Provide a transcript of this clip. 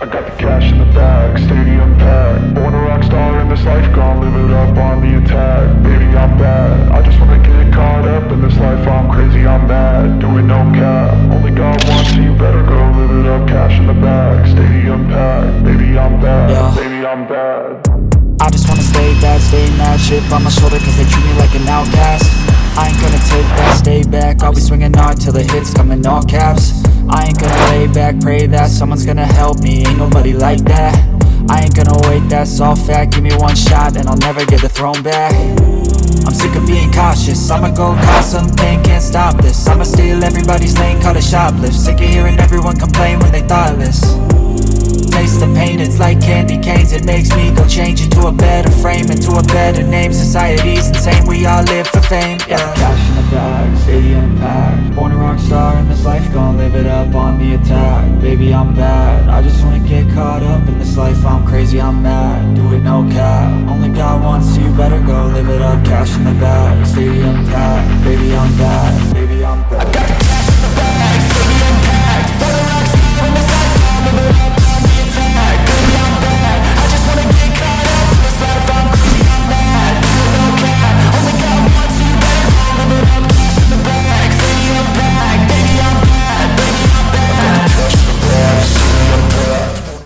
I got the cash in the bag, stadium packed. Born a rock star in this life, gon' live it up on the attack. Baby, I'm bad, I just wanna get caught up in this life. I'm crazy, I'm mad, doing no cap. Only God wants, so you better go live it up. Cash in the bag, stadium packed. Baby, I'm bad, Yeah. baby, I'm bad. I just wanna stay bad, stay mad. Chip on my shoulder cause they treat me like an outcast. I ain't gonna take that, stay back. I'll be swinging hard till the hits come in all caps. I ain't gonna lay back, pray that someone's gonna help me. Ain't nobody like that. I ain't gonna wait, that's all fact. Give me one shot and I'll never get the throne back. I'm sick of being cautious, I'ma go cause something, can't stop this. I'ma steal everybody's lane, call it shoplift. Sick of hearing everyone complain when they thoughtless. Taste the pain, it's like candy canes. It makes me go change into a better frame, into a better name. Society's insane, we all live for fame, yeah. Cash in the bag, stadium packed. Born a rock star in this life, gon' live it up on the attack. Baby, I'm bad, I just wanna get caught up in this life. I'm crazy, I'm mad, do it no cap. Only God wants, so you better go live it up. Cash in the bag, stadium packed. Baby, I'm bad, baby